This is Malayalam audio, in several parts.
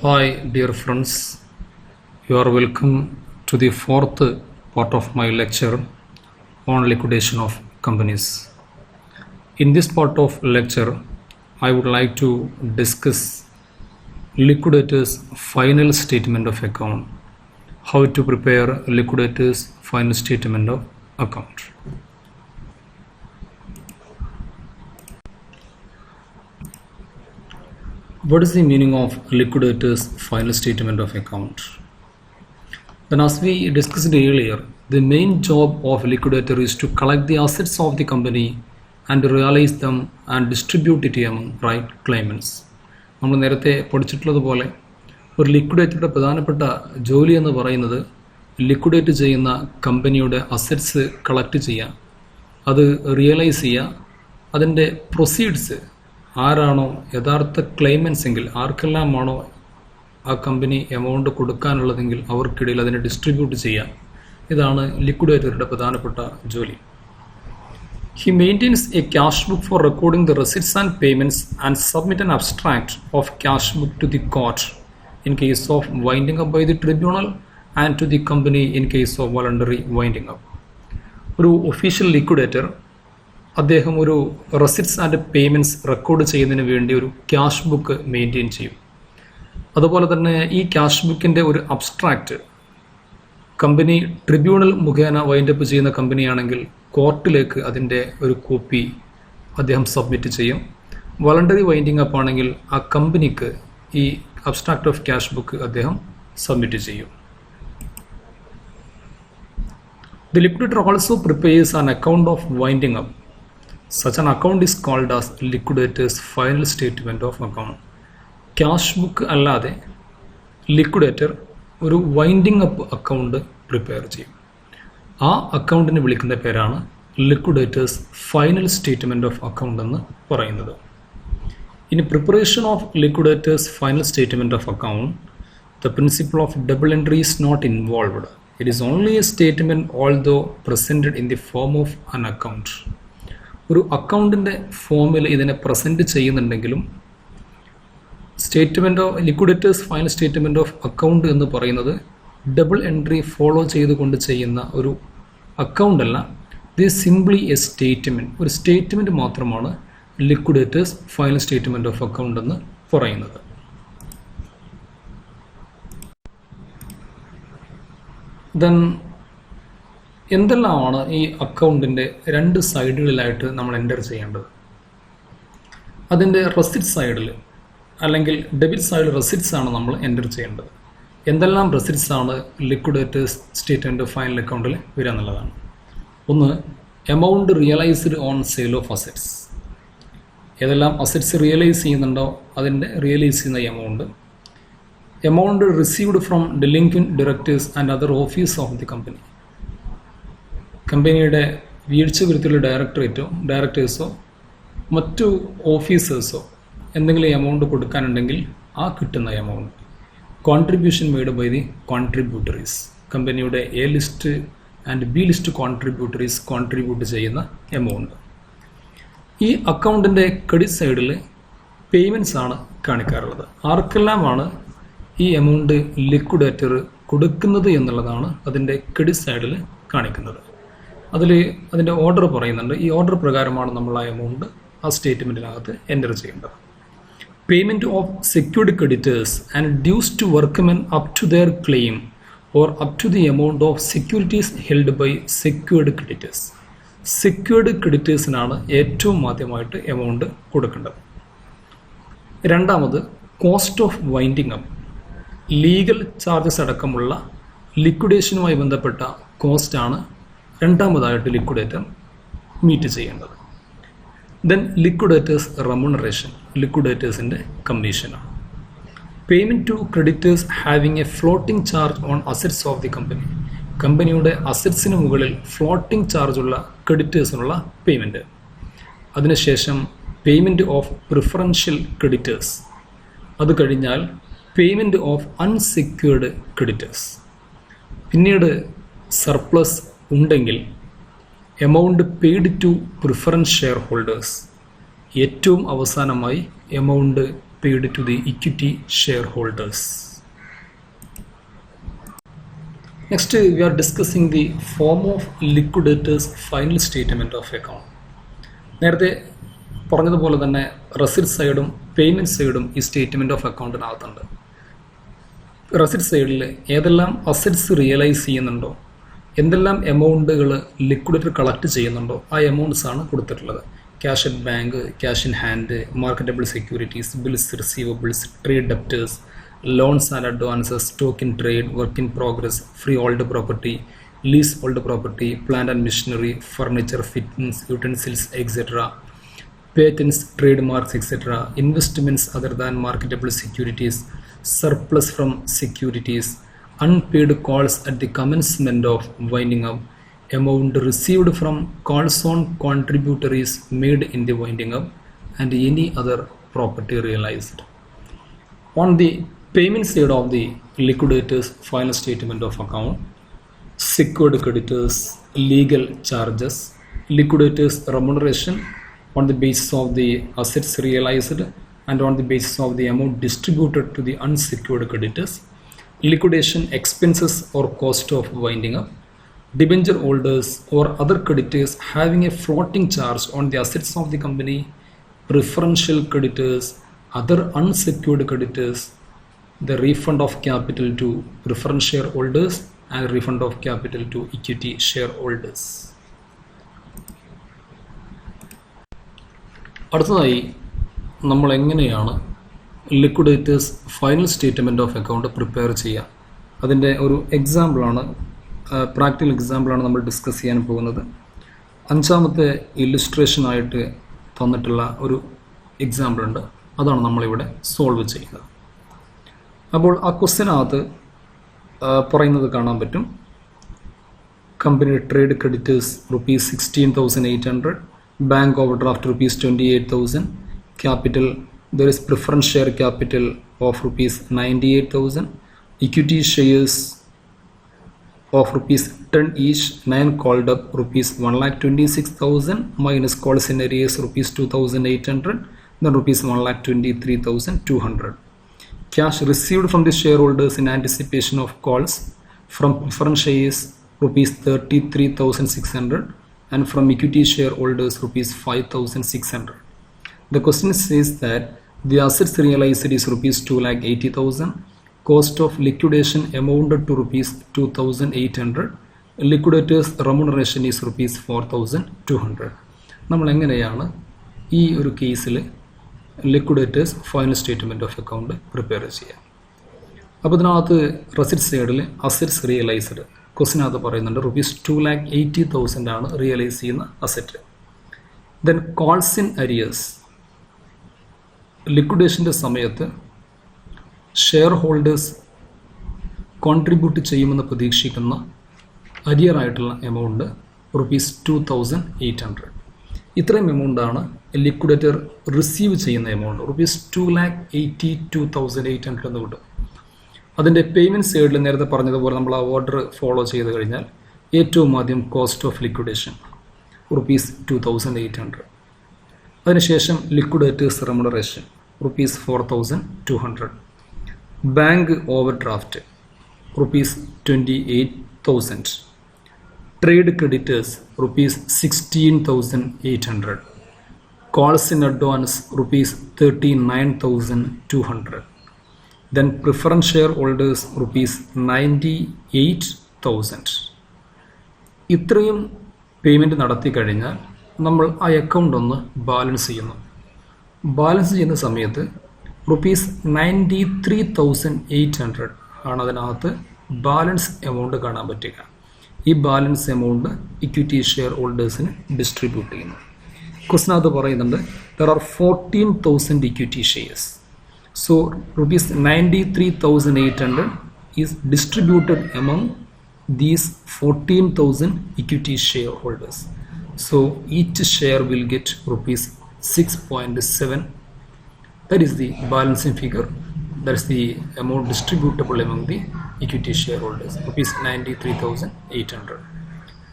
Hi, dear friends. You are welcome to the fourth part of my lecture on liquidation of companies. In this part of lecture, I would like to discuss liquidator's final statement of account, how to prepare liquidator's final statement of account. What is the meaning of liquidator's final statement of account? Then, as we discussed earlier, the main job of liquidator is to collect the assets of the company and realize them and distribute it among right claimants. നമ്മൾ നേരത്തെ പഠിച്ചിട്ടുള്ളതുപോലെ ഒരു ലിക്വിഡേറ്ററുടെ പ്രധാനപ്പെട്ട ജോലി എന്ന് പറയുന്നത് ലിക്വിഡേറ്റ് ചെയ്യുന്ന കമ്പനിയുടെ അസറ്റ്സ് കളക്ട് ചെയ്യുക, അത് റിയലൈസ് ചെയ്യുക, അതിൻ്റെ പ്രൊസീഡ്സ് ആരാണോ യഥാർത്ഥ ക്ലെയിമൻസ് എങ്കിൽ ആർക്കെല്ലാമാണോ ആ കമ്പനി എമൗണ്ട് കൊടുക്കാനുള്ളതെങ്കിൽ അവർക്കിടയിൽ അതിനെ ഡിസ്ട്രിബ്യൂട്ട് ചെയ്യാം. ഇതാണ് ലിക്വിഡേറ്ററുടെ പ്രധാനപ്പെട്ട ജോലി. He maintains a cash book for recording the receipts and payments and submit an abstract of cash book to the court in case of winding up by the tribunal and to the company in case of voluntary winding up. ഒരു ഒഫീഷ്യൽ ലിക്വിഡേറ്റർ അദ്ദേഹം ഒരു റെസിപ്റ്റ്സ് ആൻഡ് പേയ്മെൻറ്റ്സ് റെക്കോർഡ് ചെയ്യുന്നതിന് വേണ്ടി ഒരു ക്യാഷ് ബുക്ക് മെയിൻറ്റെയിൻ ചെയ്യും. അതുപോലെ തന്നെ ഈ ക്യാഷ് ബുക്കിൻ്റെ ഒരു അബ്സ്ട്രാക്റ്റ് കമ്പനി ട്രിബ്യൂണൽ മുഖേന വൈൻഡപ്പ് ചെയ്യുന്ന കമ്പനിയാണെങ്കിൽ കോർട്ടിലേക്ക് അതിൻ്റെ ഒരു കോപ്പി അദ്ദേഹം സബ്മിറ്റ് ചെയ്യും. വോളണ്ടറി വൈൻഡിങ് അപ്പ് ആണെങ്കിൽ ആ കമ്പനിക്ക് ഈ അബ്സ്ട്രാക്റ്റ് ഓഫ് ക്യാഷ് ബുക്ക് അദ്ദേഹം സബ്മിറ്റ് ചെയ്യും. The liquidator also prepares an account of winding up. Such an account is called as liquidator's final statement of account. Cash book അല്ലാതെ ലിക്വിഡേറ്റർ ഒരു വൈൻഡിങ് അപ്പ് അക്കൗണ്ട് പ്രിപ്പയർ ചെയ്യും. ആ അക്കൗണ്ടിന് വിളിക്കുന്ന പേരാണ് liquidator's final statement of account എന്ന് പറയുന്നത്. ഇനി preparation of liquidator's final statement of account, the principle of double entry is not involved. It is only a statement although presented in the form of an account. ഒരു അക്കൗണ്ടിൻ്റെ ഫോമിൽ ഇതിനെ പ്രസൻറ്റ് ചെയ്യുന്നുണ്ടെങ്കിലും statement of liquidator's final statement of account എന്ന് പറയുന്നത് ഡബിൾ എൻട്രി ഫോളോ ചെയ്തുകൊണ്ട് ചെയ്യുന്ന ഒരു അക്കൗണ്ട് അല്ല. ദിസ് സിംപ്ലി എ സ്റ്റേറ്റ്മെൻറ്റ്, ഒരു സ്റ്റേറ്റ്മെൻറ്റ് മാത്രമാണ് liquidators final statement of account എന്ന് പറയുന്നത്. ദെൻ എന്തെല്ലാമാണ് ഈ അക്കൗണ്ടിൻ്റെ രണ്ട് സൈഡുകളിലായിട്ട് നമ്മൾ എൻ്റർ ചെയ്യേണ്ടത്? അതിൻ്റെ റെസിപ്റ്റ് സൈഡിൽ അല്ലെങ്കിൽ ഡെബിറ്റ് സൈഡിൽ റെസിപ്റ്റ്സ് ആണ് നമ്മൾ എൻ്റർ ചെയ്യേണ്ടത്. എന്തെല്ലാം റെസിപ്റ്റ്സ് ആണ് ലിക്വിഡേറ്റേഴ്സ് സ്റ്റേറ്റ്മെൻറ്റ് ഓഫ് ഫൈനൽ അക്കൗണ്ടിൽ വരിക എന്നുള്ളതാണ്. ഒന്ന്, amount realised on sale of assets. ഏതെല്ലാം അസറ്റ്സ് റിയലൈസ് ചെയ്യുന്നുണ്ടോ അതിൻ്റെ റിയലൈസ് ചെയ്യുന്ന amount. Amount received from delinquent directors and other office of the company. കമ്പനിയുടെ വീഴ്ച വരുത്തിയുള്ള ഡയറക്ടേഴ്സോ മറ്റു ഓഫീസേഴ്സോ എന്തെങ്കിലും എമൗണ്ട് കൊടുക്കാനുണ്ടെങ്കിൽ ആ കിട്ടുന്ന amount. Contribution made by the contributories. കമ്പനിയുടെ A list and B list contributories contribute ചെയ്യുന്ന എമൗണ്ട്. ഈ അക്കൗണ്ടിൻ്റെ ക്രെഡിറ്റ് സൈഡിൽ പേയ്മെൻറ്റ്സ് ആണ് കാണിക്കാറുള്ളത്. ആർക്കെല്ലാമാണ് ഈ എമൗണ്ട് ലിക്വിഡേറ്റർ കൊടുക്കുന്നത് എന്നുള്ളതാണ് അതിൻ്റെ ക്രെഡിറ്റ് സൈഡിൽ കാണിക്കുന്നത്. അതിൻ്റെ ഓർഡർ പറയുന്നുണ്ട്. ഈ ഓർഡർ പ്രകാരമാണ് നമ്മൾ ആ എമൗണ്ട് ആ സ്റ്റേറ്റ്മെൻറ്റിനകത്ത് എൻ്റർ ചെയ്യേണ്ടത്. Payment of secured creditors and dues to workmen up to their claim or up to the amount of securities held by secured creditors. Secured creditorsനാണ് ഏറ്റവും ആദ്യമായിട്ട് എമൗണ്ട് കൊടുക്കേണ്ടത്. രണ്ടാമത്, cost of winding up. Legal charges അടക്കമുള്ള ലിക്വിഡേഷനുമായി ബന്ധപ്പെട്ട കോസ്റ്റാണ് രണ്ടാമതായിട്ട് ലിക്വിഡേറ്റർ മീറ്റ് ചെയ്യേണ്ടത്. ദെൻ ലിക്വിഡേറ്റേഴ്സ് റെമ്യൂണറേഷൻ, ലിക്വിഡേറ്റേഴ്സിൻ്റെ കമ്മീഷനാണ്. Payment to creditors having a floating charge on assets of the company. കമ്പനിയുടെ അസറ്റ്സിന് മുകളിൽ ഫ്ലോട്ടിംഗ് ചാർജുള്ള ക്രെഡിറ്റേഴ്സിനുള്ള പേയ്മെൻറ്റ്. അതിനുശേഷം പേയ്മെൻറ്റ് ഓഫ് പ്രിഫറൻഷ്യൽ ക്രെഡിറ്റേഴ്സ്. അത് കഴിഞ്ഞാൽ പേയ്മെൻറ്റ് ഓഫ് അൺസെക്യൂർഡ് ക്രെഡിറ്റേഴ്സ്. പിന്നീട് സർപ്ലസ് ഉണ്ടെങ്കിൽ amount paid to preference shareholders. ഏറ്റവും അവസാനമായി amount paid to the equity shareholders. Next, we are discussing the form of liquidator's final statement of account. നേരത്തെ പറഞ്ഞതുപോലെ തന്നെ റെസിപ്റ്റ് സൈഡും പേയ്മെൻറ്റ് സൈഡും ഈ സ്റ്റേറ്റ്മെൻറ്റ് ഓഫ് അക്കൗണ്ടിനകത്തുണ്ട്. റെസിപ്റ്റ് സൈഡിൽ ഏതെല്ലാം അസറ്റ്സ് റിയലൈസ് ചെയ്യുന്നുണ്ടോ, എന്തെല്ലാം എമൗണ്ടുകൾ ലിക്വിഡേറ്റർ കളക്ട് ചെയ്യുന്നുണ്ടോ ആ എമൗണ്ട്സ് ആണ് കൊടുത്തിട്ടുള്ളത്. Cash at bank, cash in hand, marketable securities, bills receivables, trade debtors, loans and advances, stock in trade, work in progress, free hold property, lease hold property, plant and machinery, furniture, fittings, utensils, etcetera, patents, trademarks, etc., investments other than marketable securities, surplus from securities, unpaid calls at the commencement of winding up, amount received from calls on contributories made in the winding up, and any other property realized. On the payment side of the liquidator's final statement of account, secured creditors, legal charges, liquidator's remuneration on the basis of the assets realized and on the basis of the amount distributed to the unsecured creditors, liquidation expenses or cost of winding up, debenture holders or other creditors having a floating charge on the assets of the company, preferential creditors, other unsecured creditors, the refund of capital to preference shareholders and refund of capital to equity shareholders. അടുത്തതായി നമ്മൾ എങ്ങനെയാണ് liquidators final statement of account prepare ചെയ്യുക, അതിൻ്റെ ഒരു എക്സാമ്പിളാണ്, പ്രാക്ടിക്കൽ എക്സാമ്പിളാണ് നമ്മൾ ഡിസ്കസ് ചെയ്യാൻ പോകുന്നത്. 5ാമത്തെ ഇല്ലുസ്ട്രേഷനായിട്ട് തന്നിട്ടുള്ള ഒരു എക്സാമ്പിളുണ്ട്, അതാണ് നമ്മളിവിടെ സോൾവ് ചെയ്യുന്നത്. അപ്പോൾ ആ ക്വസ്റ്റ്യനകത്ത് പറയുന്നത് കാണാൻ പറ്റും. Company trade creditors ₹16,800, bank overdraft ₹28,000, capital there is preference share capital of ₹98,000, equity shares of ₹10 each, 9 called up ₹1,26,000 minus calls in arrears ₹2,800, then ₹1,23,200. Cash received from the shareholders in anticipation of calls from preference shares ₹33,600 and from equity shareholders ₹5,600. The question says that the assets realized is ₹2,80,000, cost of liquidation amounted to ₹2,800, liquidators remuneration is ₹4,200. നമ്മൾ എങ്ങനെയാണ് ഈ ഒരു കേസിൽ liquidators final statement of account prepare ചെയ്യുക? അപ്പോൾ ഇതിനകത്ത് റെസിപ്റ്റ് സൈഡിൽ അസറ്റ്സ് റിയലൈസ്ഡ് ക്വസ്റ്റിനകത്ത് പറയുന്നുണ്ട് ₹2,80,000 ആണ് റിയലൈസ് ചെയ്യുന്ന asset. Then calls in arrears, ലിക്വിഡേഷൻ്റെ സമയത്ത് ഷെയർ ഹോൾഡേഴ്സ് കോൺട്രിബ്യൂട്ട് ചെയ്യുമെന്ന് പ്രതീക്ഷിക്കുന്ന അരിയറായിട്ടുള്ള എമൗണ്ട് ₹2,800. ഇത്രയും എമൗണ്ടാണ് ലിക്വിഡേറ്റർ റിസീവ് ചെയ്യുന്ന എമൗണ്ട്, ₹2,82,800 എന്ന് കിട്ടും. അതിൻ്റെ പേയ്മെൻറ്റ് സൈഡിൽ നേരത്തെ പറഞ്ഞതുപോലെ നമ്മൾ ആ ഓർഡർ ഫോളോ ചെയ്ത് കഴിഞ്ഞാൽ ഏറ്റവും ആദ്യം കോസ്റ്റ് ഓഫ് ലിക്വിഡേഷൻ ₹2,800, അതിനുശേഷം liquidators remuneration ₹4,200, bank over draft ₹28,000, trade creditors ₹16,800, calls in advance ₹39,200, then preference shareholders ₹98,000. ഇത്രയും പേയ്മെൻറ്റ് നടത്തി കഴിഞ്ഞാൽ നമ്മൾ ആ അക്കൗണ്ട് ഒന്ന് ബാലൻസ് ചെയ്യുന്നു. ബാലൻസ് ചെയ്യുന്ന സമയത്ത് ₹93,800 ആണ് അതിനകത്ത് ബാലൻസ് എമൗണ്ട് കാണാൻ പറ്റുക. ഈ ബാലൻസ് എമൗണ്ട് ഇക്വിറ്റി ഷെയർ ഹോൾഡേഴ്സിന് ഡിസ്ട്രിബ്യൂട്ട് ചെയ്യുന്നു. ക്വസ്റ്റിനകത്ത് പറയുന്നുണ്ട് there are 14,000 equity shares. So ₹93,800 is distributed among these 14,000 equity shareholders. So each share will get ₹6.7. That is the balancing figure. That is the amount distributable among the equity shareholders, ₹93,800.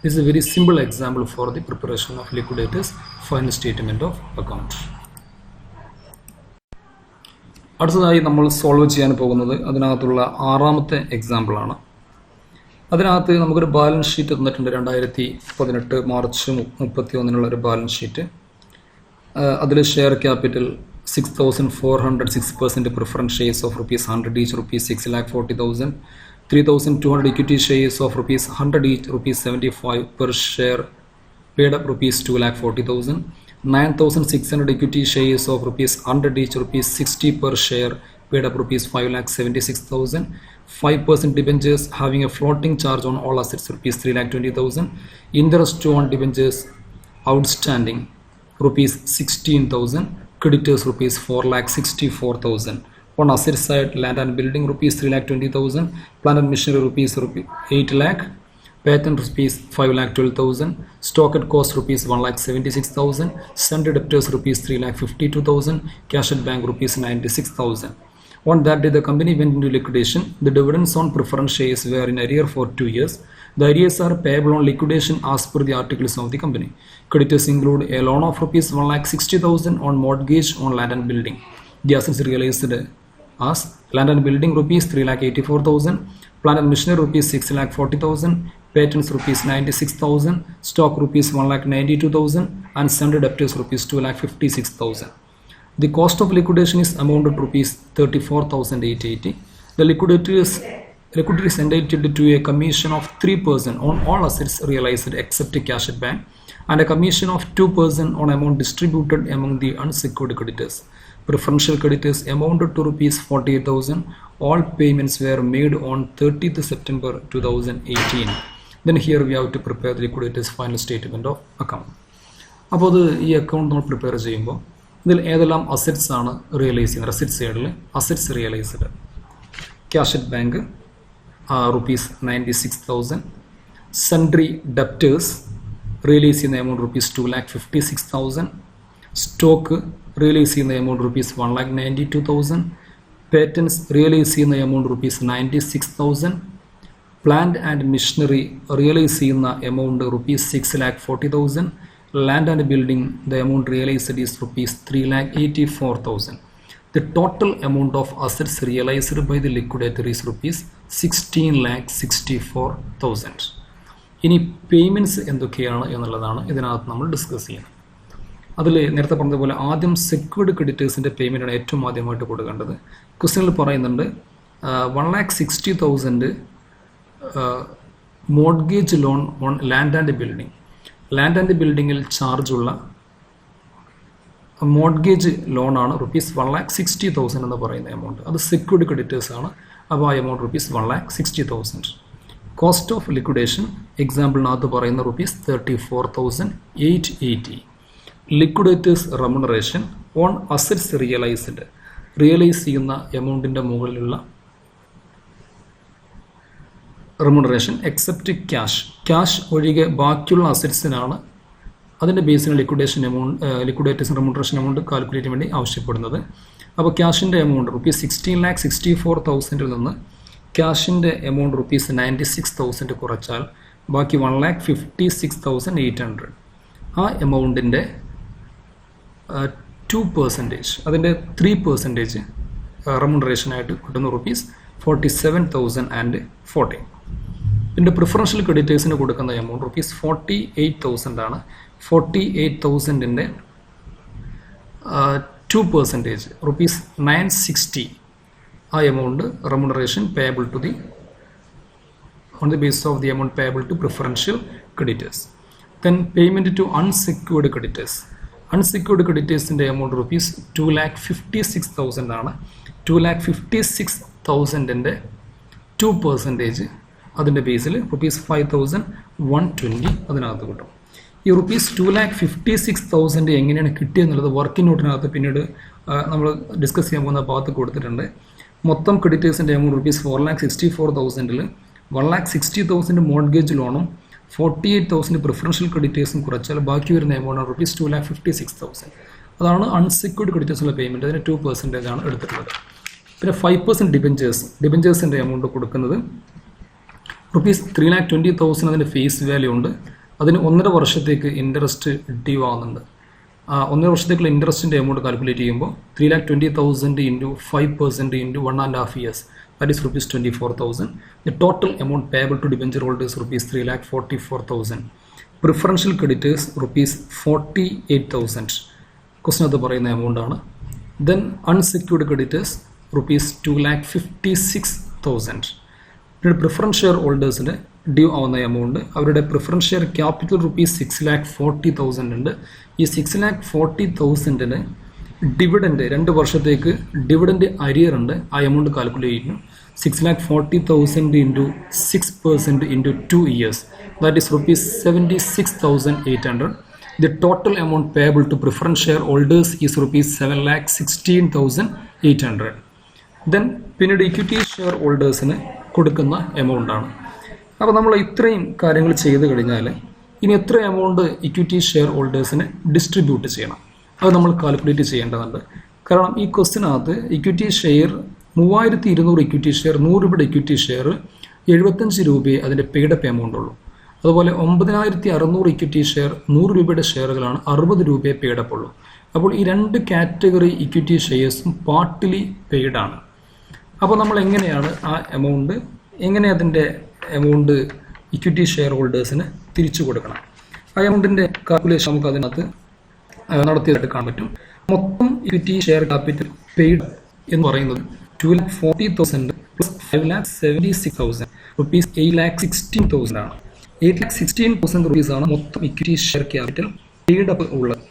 This is a very simple example for the preparation of liquidators final statement of account. അടുത്തതായി നമ്മൾ സോൾവ് ചെയ്യാൻ പോകുന്നത് അതിനകത്തുള്ള ആറാമത്തെ എക്സാമ്പിളാണ്. അതിനകത്ത് നമുക്കൊരു ബാലൻസ് ഷീറ്റ് തന്നിട്ടുണ്ട്. 2018 മാർച്ച് 31 ഒരു ബാലൻസ് ഷീറ്റ്. അതിൽ share capital 6,406% preference shares of ₹100 each, ₹6,40,000, 3,200 equity shares of ₹100 each, ₹75 per share, paid up ₹2,40,000, 9,600 equity shares of ₹100 each, ₹60 per share, paid up ₹5,76,000, 5% debentures having a floating charge on all assets ₹3,20,000, interest on debentures outstanding ₹16,000, creditors ₹4,64,000. On asset side, land and building ₹3,20,000, plant and machinery ₹8 lakh, patent ₹5,12,000, stock at cost ₹1,76,000, sundry debtors ₹3,52,000, cash at bank ₹96,000. On that day, the company went into liquidation. The dividends on preference shares were in arrear for 2 years. The arrears are payable on liquidation as per the articles of the company. Creditors include a loan of ₹1,60,000 on mortgage on land and building. The assets realized as land and building ₹3,84,000, plant and machinery ₹6,40,000, patents ₹96,000, stock ₹1,92,000, and sundry debtors ₹2,56,000. The cost of liquidation is amounted to ₹34,880. The liquidator is entitled to a commission of 3% on all assets realized except cash at bank, and a commission of 2% on amount distributed among the unsecured creditors. Preferential creditors amounted to ₹48,000. All payments were made on 30th September 2018. Then here we have to prepare the liquidator's final statement of account. അപ്പോൾ അത് ഈ അക്കൗണ്ട് നമ്മൾ പ്രിപ്പയർ ചെയ്യുമ്പോൾ ഇതിൽ ഏതെല്ലാം അസറ്റ്സ് ആണ് റിയലൈസ് ചെയ്യുന്നത്? അസറ്റ് സൈഡിൽ assets realised, cash at bank ₹96,000, sundry debtors realise ചെയ്യുന്ന എമൗണ്ട് ₹2,56,000, സ്റ്റോക്ക് റിയലൈസ് ചെയ്യുന്ന എമൗണ്ട് ₹1,92,000, പേറ്റൻസ് റിയലൈസ് ചെയ്യുന്ന amount ₹96,000, plant and machinery realise ചെയ്യുന്ന amount ₹6,40,000, land and building, the amount realized is ₹3,84,000. The total amount of assets realized by the liquidator is ₹16,64,000. ഇനി പേയ്മെൻറ്റ്സ് എന്തൊക്കെയാണ് എന്നുള്ളതാണ് ഇതിനകത്ത് നമ്മൾ ഡിസ്കസ് ചെയ്യുന്നത്. അതിൽ നേരത്തെ പറഞ്ഞതുപോലെ ആദ്യം സെക്യൂർഡ് ക്രെഡിറ്റേഴ്സിൻ്റെ പേയ്മെൻറ്റാണ് ഏറ്റവും ആദ്യമായിട്ട് കൊടുക്കേണ്ടത്. ക്വസ്റ്റ്യനിൽ പറയുന്നുണ്ട് 1,60,000 mortgage loan on land and building. Land and ബിൽഡിങ്ങിൽ ചാർജുള്ള മോർഗേജ് ലോണാണ് ₹1,60,000 എന്ന് പറയുന്ന എമൗണ്ട്. അത് സെക്യൂർഡ് ക്രെഡിറ്റേഴ്സ് ആണ്. അപ്പോൾ ആ എമൗണ്ട് ₹1,60,000. കോസ്റ്റ് ഓഫ് ലിക്വിഡേഷൻ എക്സാമ്പിളിനകത്ത് പറയുന്ന ₹34,880. Liquidators remuneration on assets realise ചെയ്യുന്ന എമൗണ്ടിൻ്റെ മുകളിലുള്ള റെമ്യൂണറേഷൻ എക്സെപ്റ്റ് ക്യാഷ് ഒഴികെ ബാക്കിയുള്ള അസറ്റ്സിനാണ് അതിൻ്റെ ബേസിന് ലിക്വിഡേറ്റേഴ്സ് റെമ്യൂണറേഷൻ എമൗണ്ട് കാൽക്കുലേറ്റ് ചെയ്യാൻ വേണ്ടി ആവശ്യപ്പെടുന്നത്. അപ്പോൾ ക്യാഷിൻ്റെ എമൗണ്ട് ₹16,64,000 നിന്ന് ക്യാഷിൻ്റെ എമൗണ്ട് ₹96,000 കുറച്ചാൽ ബാക്കി 1,56,800. ആ എമൗണ്ടിൻ്റെ 2%, അതിൻ്റെ 3% റെമ്യൂണറേഷനായിട്ട് കിട്ടുന്ന ₹47,040. പിന്നെ പ്രിഫറൻഷ്യൽ ക്രെഡിറ്റേഴ്സിന് കൊടുക്കുന്ന എമൗണ്ട് ₹48,000 ആണ്. 48,000ൻ്റെ 2% ₹960. ആ amount remuneration payable to the on the basis of the amount payable to preferential creditors. Then payment to unsecured creditors. Unsecured creditors in the amount ₹2,56,000 ആണ്. 2,56,000ൻ്റെ 2% അതിൻ്റെ ബേസിൽ ₹5,120 അതിനകത്ത് കിട്ടും. ഈ ₹2,56,000 എങ്ങനെയാണ് കിട്ടിയെന്നുള്ളത് വർക്കിംഗ് നോട്ടിനകത്ത് പിന്നീട് നമ്മൾ ഡിസ്കസ് ചെയ്യാൻ പോകുന്ന ഭാഗത്ത് കൊടുത്തിട്ടുണ്ട്. മൊത്തം ക്രെഡിറ്റേഴ്സിൻ്റെ എമൗണ്ട് ₹4,64,000ൽ 1,60,000 മോർഗേജ് ലോണും 48,000 പ്രിഫറൻഷ്യൽ ക്രെഡിറ്റേഴ്സും കുറച്ചാൽ ബാക്കി വരുന്ന എമൗണ്ട് ₹2,56,000. അതാണ് അൺസെക്യൂർഡ് ക്രെഡിറ്റേഴ്സുള്ള പേയ്മെൻറ്റ്. അതിന് 2% ആണ് എടുത്തിട്ടുള്ളത്. പിന്നെ 5% ഡിബഞ്ചേഴ്സിൻ്റെ എമൗണ്ട് കൊടുക്കുന്നത് ₹3,20,000 അതിൻ്റെ ഫേസ് വാല്യൂ ഉണ്ട്. അതിന് 1.5 വർഷത്തേക്ക് ഇൻട്രസ്റ്റ് ഡ്യൂ ആവുന്നുണ്ട്. 1 വർഷത്തേക്കുള്ള ഇൻട്രസ്റ്റിൻ്റെ എമൗണ്ട് കാൽക്കുലേറ്റ് ചെയ്യുമ്പോൾ 3,20,000 into 5% into 1.5 years, that is rupees 24,000. The total amount payable to debenture holders rupees 3,44,000. Preferential creditors rupees 48,000. Question അത് പറയുന്ന എമൗണ്ട് ആണ്. Then unsecured creditors rupees 2,56,000. പിന്നീട് പ്രിഫറൻസ് ഷെയർ ഹോൾഡേഴ്സിന് ഡ്യൂ ആവുന്ന എമൗണ്ട് അവരുടെ പ്രിഫറൻസ് ഷെയർ ക്യാപിറ്റൽ rupees 6,40,000 ഉണ്ട്. ഈ 6,40,000-ന് ഡിവിഡൻഡ് 2 വർഷത്തേക്ക് ഡിവിഡൻഡ് അരിയർ ഉണ്ട്. ആ എമൗണ്ട് കാൽക്കുലേറ്റ് ചെയ്യുന്നു. 6,40,000 into 6% into 2 years, that is rupees 76,800. The total amount payable to preference share holders is rupees 7,16,800. Then പിന്നീട് ഇക്വിറ്റി ഷെയർ ഹോൾഡേഴ്സിന് കൊടുക്കുന്ന എമൗണ്ട് ആണ്. അപ്പോൾ നമ്മൾ ഇത്രയും കാര്യങ്ങൾ ചെയ്ത് കഴിഞ്ഞാൽ ഇനി എത്ര എമൗണ്ട് ഇക്വിറ്റി ഷെയർ ഹോൾഡേഴ്സിന് ഡിസ്ട്രിബ്യൂട്ട് ചെയ്യണം അത് നമ്മൾ കാൽക്കുലേറ്റ് ചെയ്യേണ്ടതുണ്ട്. കാരണം ഈ ക്വസ്റ്റിനകത്ത് ഇക്വിറ്റി ഷെയർ 3,200 ഇക്വിറ്റി ഷെയർ, 100 രൂപയുടെ ഇക്വിറ്റി ഷെയർ 75 രൂപയെ അതിൻ്റെ പെയ്ഡപ്പ് എമൗണ്ട് ഉള്ളൂ. അതുപോലെ 9,600 ഇക്വിറ്റി ഷെയർ 100 രൂപയുടെ ഷെയറുകളാണ് 60 രൂപയെ പെയ്ഡപ്പ് ഉള്ളൂ. അപ്പോൾ ഈ 2 കാറ്റഗറി ഇക്വിറ്റി ഷെയർസും പാർട്ടിലി പെയ്ഡാണ്. അപ്പോൾ നമ്മൾ എങ്ങനെയാണ് ആ എമൗണ്ട് അതിൻ്റെ എമൗണ്ട് ഇക്വിറ്റി ഷെയർ ഹോൾഡേഴ്സിന് തിരിച്ചു കൊടുക്കണം? ആ എമൗണ്ടിൻ്റെ കാൽക്കുലേഷൻ നമുക്ക് അതിനകത്ത് നടത്തിയതായിട്ട് കാണാൻ പറ്റും. മൊത്തം ഇക്വിറ്റി ഷെയർ ക്യാപിറ്റൽ പെയ്ഡ് എന്ന് പറയുന്നത് 2,40,000 പ്ലസ് 5,76,000 rupees 8,16,000 ആണ്. 8,16,000 rupees ആണ് മൊത്തം equity share capital paid up ഉള്ളത്.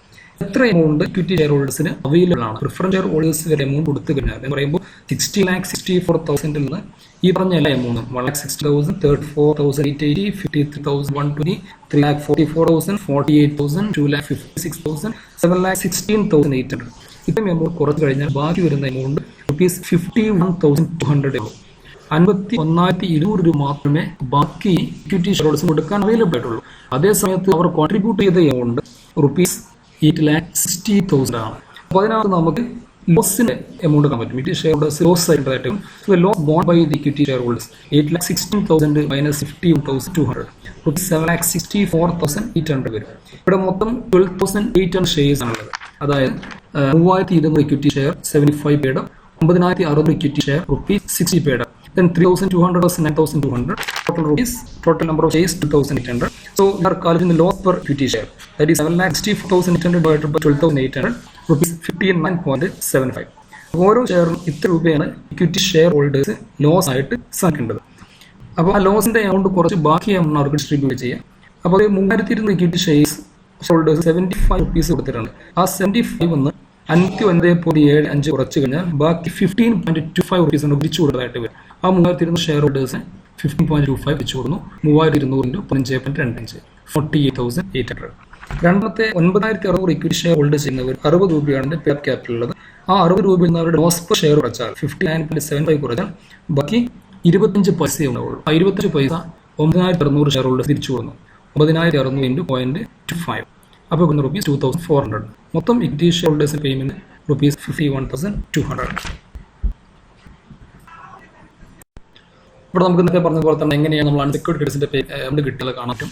എത്ര എമൗണ്ട് ഇക്വിറ്റി ഷെയർ ഹോൾഡേഴ്സിന് അവൈലബിൾ ആണ്? പ്രിഫറൻസ് ഷെയർ ഹോൾഡേഴ്സ് വരെ എമൗണ്ട് കൊടുത്തു കഴിഞ്ഞാൽ എന്ന് പറയുമ്പോൾ 60,64,000 നിന്ന് ഈ പറഞ്ഞ എല്ലാ എമൗണ്ടും 1,60,000, 34,880, 53,120, 3,44,000, 48,000, 2,56,000, 7,16,800 ഇത്രയും എമൗണ്ട് കുറച്ച് കഴിഞ്ഞാൽ ബാക്കി വരുന്ന എമൗണ്ട് rupees 51,200 ഉള്ളൂ. 51,200 രൂപ മാത്രമേ ബാക്കി ഇക്വിറ്റി ഷെയർ ഹോൾഡേഴ്സിന് കൊടുക്കാൻ അവൈലബിൾ ആയിട്ടുള്ളൂ. അതേ സമയത്ത് അവർ കോൺട്രിബ്യൂട്ട് ചെയ്ത എമൗണ്ട് rupees 8,60,000 ആണ്. അപ്പോൾ അതിനകത്ത് നമുക്ക് ലോസിന്റെ എമൗണ്ട് കാണാൻ പറ്റും. ഇക്വിറ്റി ഷെയർ ഹോൾഡേഴ്സ് ലോസ് ആയിട്ട് loss borne by the equity shareholders 8,16,000 minus 51,200 7,64,800 വരും. ഇവിടെ മൊത്തം 12,800 ഷെയർസ് ആണുള്ളത്. അതായത് 3,200 equity share 75 paid, 9,600 equity share rupees 60 paid, then 3,200 plus 9,200 total number of shares 2,800. So we are calculating the loss per equity share, that is 7,64,800 divided by 12,800 rupees 59.75. ഓരോ ഷെയറും ഇത്ര രൂപയാണ് ഇക്വിറ്റി ഷെയർ ഹോൾഡേഴ്സ് ലോസ് ആയിട്ട് സാധിക്കേണ്ടത്. അപ്പോൾ ആ ലോസിന്റെ എമൗണ്ട് കുറച്ച് ബാക്കിയാണ് അവർക്ക് ഡിസ്ട്രിബ്യൂട്ട് ചെയ്യാം. അപ്പോൾ 3,200 ഇക്വിറ്റി ഷെയർസ് ഹോൾഡേഴ്സ് 75 rupees കൊടുത്തിട്ടുണ്ട്. ആ 75 എന്ന് 59.75 കുറച്ച് കഴിഞ്ഞാൽ ബാക്കി 15.25 rupees തിരിച്ചു കൊടുത്തതായിട്ട് വരും. ആ 3,200 ഷെയർ ഹോൾഡേഴ്സ് 15.25 വെച്ച് കൊടുക്കുന്നു. 3,200 15.25 48,800. രണ്ടാമത്തെ 9,600 ഇക്വിറ്റി ഷെയർ ഹോൾഡ് ചെയ്യുന്നവർ 60 രൂപയാണ് പെയ്ഡ് ക്യാപിറ്റൽ ഉള്ളത്. ആ 60 രൂപയിൽ നിന്ന് അവരുടെ ലോസ് പെർ ഷെയർ കുറച്ചാൽ 59.75 കുറച്ചാൽ ബാക്കി 25 പൈസയേ ഉണ്ടാവുള്ളൂ. ആ 25 പൈസ 9,600 ഷെയർ ഹോൾഡേഴ്സ് തിരിച്ചു കൊടുക്കുന്നു. 9,600 ഇൻറ്റു 0.25 അപ്പോൾ rupees 2,400. മൊത്തം ഇക്വിറ്റി ഷെയർ ഹോൾഡേഴ്സിന് പേയ്മെന്റ് rupees 51,200. ഇവിടെ നമുക്ക് നേരത്തെ പറഞ്ഞ പോലെ തന്നെ എങ്ങനെയാണ് നമ്മൾ അൺസെക്യൂർഡ് ക്രെഡിറ്റ്സിന്റെ പേയ്മെന്റ് കിട്ടിയത് കാണാൻ പറ്റും.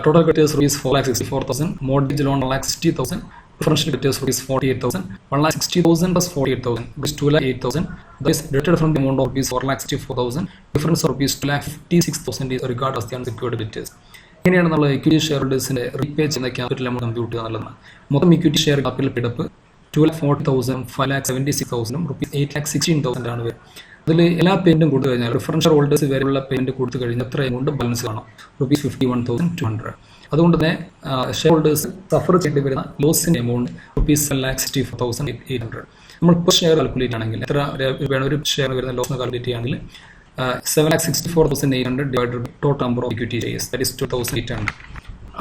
Total creditors rupees 4,64,000, mortgage loan 1,60,000, preferential creditors rupees 48,000, 1,60,000 plus 48,000 rupees 2,08,000. That is deducted from the amount of rupees 4,64,000. Difference of rupees 2,56,000 is regarded as the unsecured creditors. ഇങ്ങനെയാണ് നമ്മൾ ഇക്വിറ്റി ഷെയർ ഹോൾഡേഴ്സിന്റെ റീപേ ചെയ്യുന്ന ക്യാപിറ്റൽ എമൗണ്ട് കമ്പ്യൂട്ട് ചെയ്യുക എന്നുള്ളതാണ്. മൊത്തം ഇക്വിറ്റി ഷെയർ ക്യാപിറ്റൽ പിടപ്പ് 2,40,000, 5,76,000 rupees 8,16,000 ആണ് വരും. അതിൽ എല്ലാ പേയ്മെന്റും കൊടുത്തു കഴിഞ്ഞാൽ പ്രിഫറൻഷ്യൽ ഹോൾഡേഴ്സ് വരെയുള്ള പേയ്മെന്റ് കൊടുത്തു കഴിഞ്ഞാൽ എത്ര എമൗണ്ട് ബാലൻസ് കാണും? rupees 51,200. അതുകൊണ്ട് തന്നെ ഷെയർ ഹോൾഡേഴ്സ് സഫർ ചെയ്യേണ്ടി വരുന്ന ലോസിന്റെ എമൗണ്ട് rupees 7,64,800. നമ്മൾ ഇപ്പോൾ ഷെയർ കാൽക്കുലേറ്റ് ആണെങ്കിൽ എത്ര രൂപയാണ് ഒരു ഷെയർ വരുന്ന ലോസ് കാൽക്കുലേറ്റ് ചെയ്യുകയാണെങ്കിൽ 7,64,800 divided by total number of equity shares, that is 2,800.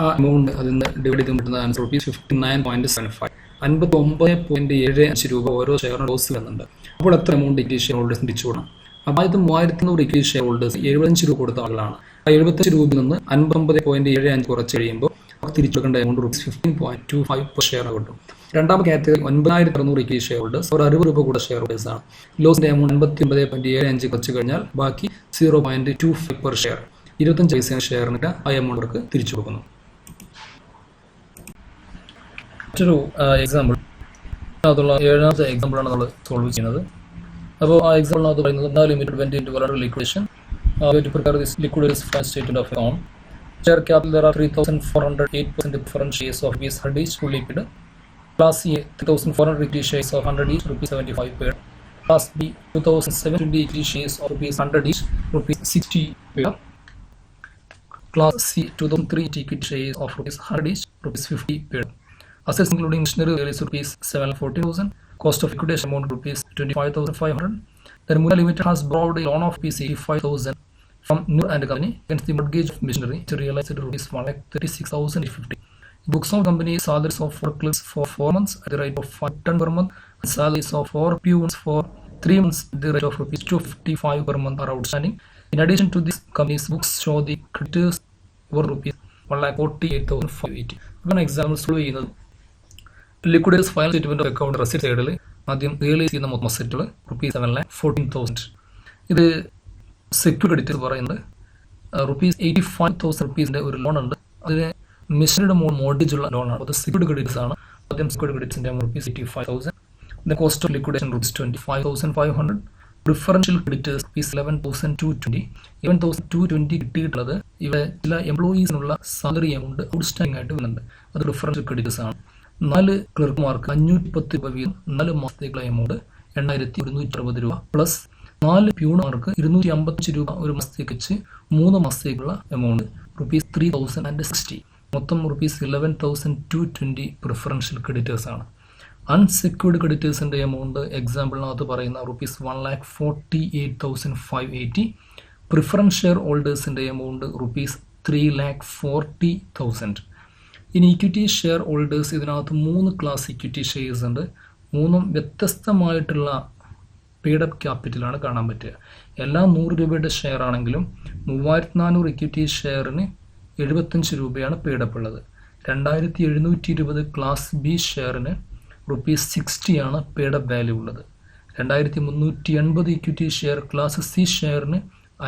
ആ എമൗണ്ട് അതിൽ നിന്ന് ഡിവൈഡ് ചെയ്ത് കിട്ടുന്ന ആൻസർ rupees 59.75. 59.75 രൂപ ഓരോ ഷെയറിന് ലോസ് വരുന്നുണ്ട്. അപ്പോൾ എത്ര എമൗണ്ട് ഇക്വിറ്റി ഷെയർ ഹോൾഡേഴ്സ് തിരിച്ചു കൊടുക്കണം? അപ്പോൾ ആദ്യത്തെ 3,200 ഇക്വിറ്റി ഷെയർ ഹോൾഡേഴ്സ് 75 രൂപ കൊടുത്ത ആളുകളാണ്. ആ 75 രൂപയിൽ നിന്ന് 59.75 കുറച്ച് കഴിയുമ്പോൾ തിരിച്ചു കൊടുക്കേണ്ട എമൗണ്ട് rupees 15.25 per ഷെയർ കിട്ടും. രണ്ടാമത്തെ കാറ്റഗറി 9,600 ഇക്വിറ്റി ഷെയർ ഹോൾഡേഴ്സ്, അവർ 60 രൂപ കൂടെ ഷെയർ ഹോൾഡേഴ്സ് ആണ്. ലോസിന്റെ എമൗണ്ട് 59.75 കുറച്ച് കഴിഞ്ഞാൽ ബാക്കി 0.25 per ഷെയർ, 25 പൈസ ഷെയറിന് ആ എമൗണ്ട് അവർക്ക് തിരിച്ചു കൊടുക്കുന്നു. മറ്റൊരു എക്സാമ്പിൾ അതുള്ള 7ാമത്തെ എക്സാമ്പിളാണ് നമ്മൾ സോൾവ് ചെയ്യുന്നത്. അപ്പോൾ ആ എക്സാമ്പിളിനകത്ത് പറയുന്നത് limited went into voluntary liquidation. To prepare this liquidator's final statement of account. Share capital there are 3,408% preference shares of rupees 100 each fully paid. Class A 3,400 equity shares of 100 each rupees 75 paid. Class B 2,720 equity shares of rupees 100 each rupees 60 paid. Class C 2,003 equity shares of rupees 100 each rupees 50 paid. Assets including machinery is rupees 714,000. Cost of liquidation amount rupees 25,500. Then Muna Limited has borrowed a loan of rupees 85,000 from Nur and Company against the mortgage of machinery to realize it rupees 1,36,050. Books of company salaries of 4 clerks for 4 months at the rate of 5 per month and salaries of 4 peons for 3 months at the rate of rupees 255 per month are outstanding. In addition to this, company's books show the creditors were rupees 1,48,580. One example solve ചെയ്യുന്നത് liquidators final statement of account receipt സൈഡിൽ ആദ്യം റിയലൈസ് ചെയ്യുന്ന മൊത്തം അസറ്റുകൾ rupees 7,14,000. ഇത് സെക്യൂർ ക്രെഡിറ്റേഴ്സ് പറയുന്നത് rupees 85,000 rupees ഒരു ലോൺ ഉണ്ട്. അതിന് മെഷീനറിയുടെ മോർഗേജ് ഉള്ള ലോണാണ്. അത് സെക്യൂർഡ് ക്രെഡിറ്റേഴ്സ് ആണ്. ആദ്യം സെക്യൂർഡ് ക്രെഡിറ്റേഴ്സിന്റെ rupees 85,000. The cost of liquidation rupees 25,500. Preferential creditors rupees 11,220. 11,220 കിട്ടിയിട്ടുള്ളത് ഇവിടെ ചില എംപ്ലോയീസിനുള്ള സാലറി എമൗണ്ട് ഔട്ട്സ്റ്റാൻഡിംഗ് ആയിട്ട് വരുന്നുണ്ട്. അത് പ്രിഫറൻഷ്യൽ ക്രെഡിറ്റേഴ്സ് ആണ്. 4 ക്ലർക്കുമാർക്ക് 510 രൂപ വീതം 4 മാസത്തേക്കുള്ള എമൗണ്ട് 8,160 രൂപ പ്ലസ് 4 പ്യൂണുമാർക്ക് 255 രൂപ ഒരു മാസത്തേക്ക് വെച്ച് 3 മാസത്തേക്കുള്ള എമൗണ്ട് rupees 3,060. മൊത്തം rupees 11,220 പ്രിഫറൻഷ്യൽ ക്രെഡിറ്റേഴ്സ് ആണ്. അൺസെക്യൂർഡ് ക്രെഡിറ്റേഴ്സിന്റെ എമൗണ്ട് എക്സാമ്പിളിനകത്ത് പറയുന്ന rupees 1,48,580. പ്രിഫറൻസ് ഷെയർ ഹോൾഡേഴ്സിന്റെ എമൗണ്ട് rupees 3,40,000. ഇനി ഇക്വിറ്റി ഷെയർ ഹോൾഡേഴ്സ് ഇതിനകത്ത് 3 ക്ലാസ് ഇക്വിറ്റി ഷെയർസ് ഉണ്ട്. 3ഉം വ്യത്യസ്തമായിട്ടുള്ള പെയ്ഡപ്പ് ക്യാപിറ്റലാണ് കാണാൻ പറ്റുക. എല്ലാം 100 രൂപയുടെ ഷെയർ ആണെങ്കിലും 3,400 ഇക്വിറ്റി ഷെയറിന് 75 രൂപയാണ് പെയ്ഡപ്പ് ഉള്ളത്. 2,720 ക്ലാസ് ബി ഷെയറിന് rupees 60 ആണ് പെയ്ഡപ്പ് വാല്യൂ ഉള്ളത്. 2,380 ഇക്വിറ്റി ഷെയർ ക്ലാസ് സി ഷെയറിന്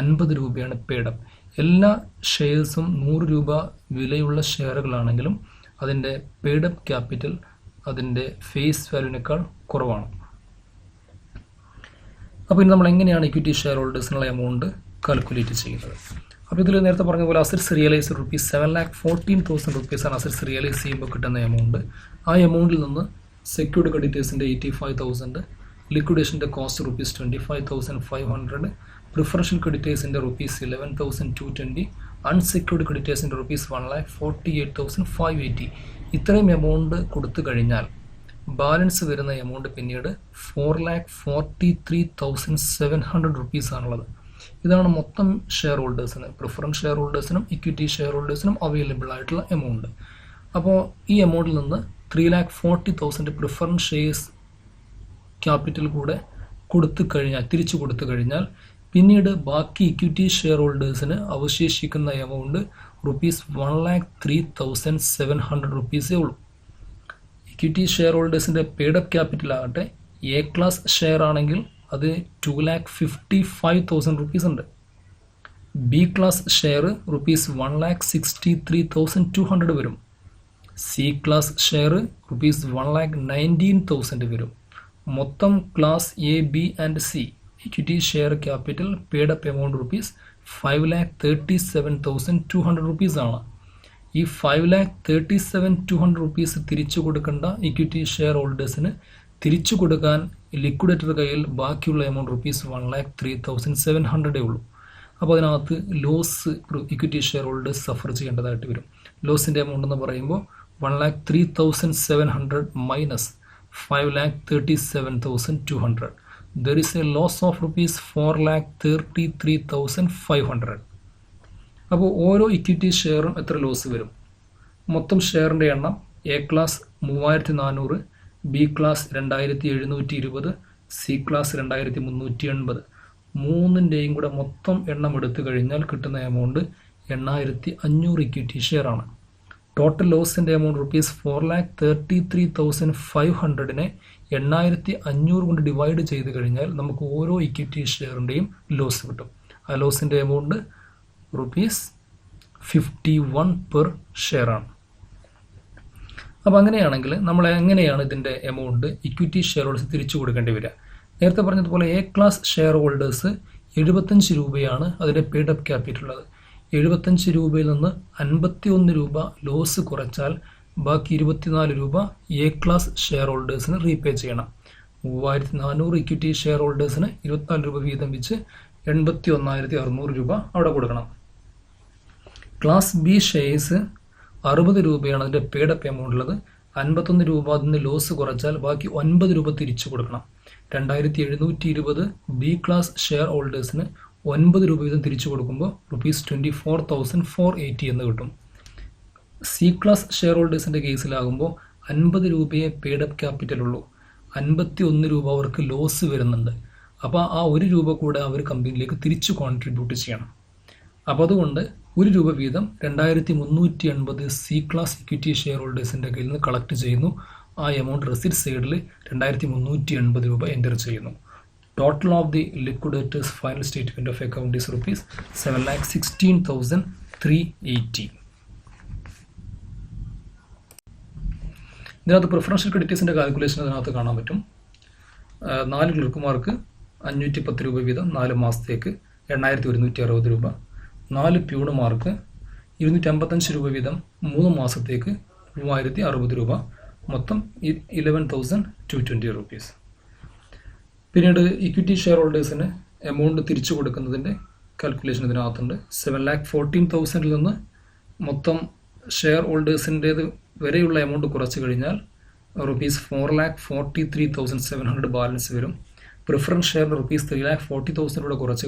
50 രൂപയാണ് പെയ്ഡപ്പ്. എല്ലാ ഷെയർസും 100 രൂപ വിലയുള്ള ഷെയറുകളാണെങ്കിലും അതിൻ്റെ പെയ്ഡപ്പ് ക്യാപിറ്റൽ അതിൻ്റെ ഫേസ് വാല്യൂവിനേക്കാൾ കുറവാണ്. അപ്പോൾ ഇനി നമ്മൾ എങ്ങനെയാണ് ഇക്വിറ്റി ഷെയർ ഹോൾഡേഴ്സിനുള്ള എമൗണ്ട് കാൽക്കുലേറ്റ് ചെയ്യുന്നത്? അപ്പോൾ ഇതിൽ നേരത്തെ പറഞ്ഞ പോലെ അസറ്റ്സ് റിയലൈസ് rupees 7,14,000 rupees ആണ് അസറ്റ്സ് റിയലൈസ് ചെയ്യുമ്പോൾ കിട്ടുന്ന എമൗണ്ട്. ആ എമൗണ്ടിൽ നിന്ന് സെക്യൂർഡ് ക്രെഡിറ്റേഴ്സിൻ്റെ 85,000, ലിക്വിഡേഷൻ്റെ കോസ്റ്റ് rupees 25,500, പ്രിഫറൻഷ്യൽ ക്രെഡിറ്റേഴ്സിൻ്റെ rupees 11,220, അൺസെക്യൂർഡ് ക്രെഡിറ്റേഴ്സിൻ്റെ rupees 1,48,580. ഇത്രയും എമൗണ്ട് കൊടുത്തു കഴിഞ്ഞാൽ ബാലൻസ് വരുന്ന എമൗണ്ട് പിന്നീട് 4,43,700 rupees ആണുള്ളത്. ഇതാണ് മൊത്തം ഷെയർ ഹോൾഡേഴ്സിന്, പ്രിഫറൻസ് ഷെയർ ഹോൾഡേഴ്സിനും ഇക്വിറ്റി ഷെയർ ഹോൾഡേഴ്സിനും അവൈലബിൾ ആയിട്ടുള്ള എമൗണ്ട്. അപ്പോൾ ഈ എമൗണ്ടിൽ നിന്ന് 3,40,000 പ്രിഫറൻസ് ഷെയർസ് ക്യാപിറ്റൽ കൂടെ തിരിച്ചു കൊടുത്തു കഴിഞ്ഞാൽ പിന്നീട് ബാക്കി ഇക്വിറ്റി ഷെയർ ഹോൾഡേഴ്സിന് അവശേഷിക്കുന്ന എമൗണ്ട് rupees 1,03,700 rupees ഉള്ളൂ. ഇക്വിറ്റി ഷെയർ ഹോൾഡേഴ്സിൻ്റെ പെയ്ഡപ്പ് ക്യാപിറ്റൽ ആകട്ടെ എ ക്ലാസ് ഷെയർ ആണെങ്കിൽ അത് 2,55,000 rupees ഉണ്ട്. ബി ക്ലാസ് ഷെയർ rupees 1,63,200 വരും. സി ക്ലാസ് ഷെയർ rupees 1,19,000 വരും. മൊത്തം class A, B and C equity share capital paid-up amount rupees 5,37,200 rupees ആണ്. ഈ 5,37,200 rupees തിരിച്ചു കൊടുക്കേണ്ട ഇക്വിറ്റി ഷെയർ ഹോൾഡേഴ്സിന് തിരിച്ചു കൊടുക്കാൻ ലിക്വിഡേറ്റർ കയ്യിൽ ബാക്കിയുള്ള എമൗണ്ട് rupees 1,03,700 ഉള്ളൂ. അപ്പോൾ അതിനകത്ത് loss equity shareholders suffer ചെയ്യേണ്ടതായിട്ട് വരും. ലോസിൻ്റെ എമൗണ്ട് എന്ന് പറയുമ്പോൾ 1,03,700 minus 5,37,200. There is a loss of rupees 4,33,500. അപ്പോൾ ഓരോ ഇക്വിറ്റി ഷെയറും എത്ര ലോസ് വരും? മൊത്തം ഷെയറിൻ്റെ എണ്ണം A class 3,400, B class 2,720, C class 2,380. മൂന്നിൻ്റെയും കൂടെ മൊത്തം എണ്ണം എടുത്തു കഴിഞ്ഞാൽ കിട്ടുന്ന എമൗണ്ട് 8,500 ഇക്വിറ്റി ഷെയർ ആണ്. ടോട്ടൽ ലോസിൻ്റെ എമൗണ്ട് rupees 4,33,500നെ 8,500 കൊണ്ട് ഡിവൈഡ് ചെയ്ത് കഴിഞ്ഞാൽ നമുക്ക് ഓരോ ഇക്വിറ്റി ഷെയറിൻ്റെയും ലോസ് കിട്ടും. ആ ലോസിൻ്റെ എമൗണ്ട് rupees 51 പെർ ഷെയർ ആണ്. അപ്പോൾ അങ്ങനെയാണെങ്കിൽ നമ്മൾ എങ്ങനെയാണ് ഇതിൻ്റെ എമൗണ്ട് ഇക്വിറ്റി ഷെയർ ഹോൾഡേഴ്സ് തിരിച്ചു കൊടുക്കേണ്ടി വരിക? നേരത്തെ പറഞ്ഞതുപോലെ എ ക്ലാസ് ഷെയർ ഹോൾഡേഴ്സ് 75 രൂപയാണ് അതിൻ്റെ പെയ്ഡ് അപ്പ് ക്യാപിറ്റൽ ഉള്ളത്. 75 രൂപയിൽ നിന്ന് 51 രൂപ ലോസ് കുറച്ചാൽ ബാക്കി 24 രൂപ എ ക്ലാസ് ഷെയർ ഹോൾഡേഴ്സിന് റീപേ ചെയ്യണം. 3400 ഇക്വിറ്റി ഷെയർ ഹോൾഡേഴ്സിന് 24 രൂപ വീതം വെച്ച് 81,600 രൂപ അവിടെ കൊടുക്കണം. ക്ലാസ് ബി ഷെയർസ് 60 രൂപയാണ് അതിൻ്റെ പെയ്ഡ് അപ്പ് എമൗണ്ട് ഉള്ളത്. 51 രൂപ അതിന് ലോസ് കുറച്ചാൽ ബാക്കി 9 രൂപ തിരിച്ചു കൊടുക്കണം. 2720 ബി ക്ലാസ് ഷെയർ ഹോൾഡേഴ്സിന് 9 രൂപ വീതം തിരിച്ചു കൊടുക്കുമ്പോൾ ₹24,480 എന്ന് കിട്ടും. സി ക്ലാസ് ഷെയർ ഹോൾഡേഴ്സിൻ്റെ കേസിലാകുമ്പോൾ 50 രൂപയെ പെയ്ഡ് അപ്പ് ക്യാപിറ്റൽ ഉള്ളൂ. 51 രൂപ അവർക്ക് ലോസ് വരുന്നുണ്ട്. അപ്പോൾ ആ 1 രൂപ കൂടെ അവർ കമ്പനിയിലേക്ക് തിരിച്ചു കോൺട്രിബ്യൂട്ട് ചെയ്യണം. അപ്പോൾ അതുകൊണ്ട് 1 രൂപ വീതം 2380 സി ക്ലാസ് ഇക്വിറ്റി ഷെയർ ഹോൾഡേഴ്സിൻ്റെ കയ്യിൽ നിന്ന് കളക്ട് ചെയ്യുന്നു. ആ എമൗണ്ട് റെസിപ്റ്റ് സൈഡിൽ 2380 രൂപ എൻ്റർ ചെയ്യുന്നു. Total of the liquidators final statement of account is ₹7,16,380. ഇതിനകത്ത് പ്രിഫറൻഷ്യൽ ക്രെഡിറ്റേഴ്സിൻ്റെ കാൽക്കുലേഷൻ അതിനകത്ത് കാണാൻ പറ്റും. 4 ക്ലർക്കുമാർക്ക് 510 രൂപ വീതം 4 മാസത്തേക്ക് 8,160 രൂപ. 4 പ്യൂണുമാർക്ക് 255 രൂപ വീതം 3 മാസത്തേക്ക് 3,060 രൂപ. മൊത്തം 11,220 റുപ്പീസ്. പിന്നീട് ഇക്വിറ്റി ഷെയർ ഹോൾഡേഴ്സിന് എമൗണ്ട് തിരിച്ചു കൊടുക്കുന്നതിൻ്റെ കാൽക്കുലേഷൻ ഇതിനകത്തുണ്ട്. 7,14,000 നിന്ന് മൊത്തം ഷെയർ ഹോൾഡേഴ്സിൻ്റേത് വരെയുള്ള എമൗണ്ട് കുറച്ച് കഴിഞ്ഞാൽ ₹4,43,700 ബാലൻസ് വരും. പ്രിഫറൻസ് ഷെയറിന് ₹3,40,000 കുറച്ച്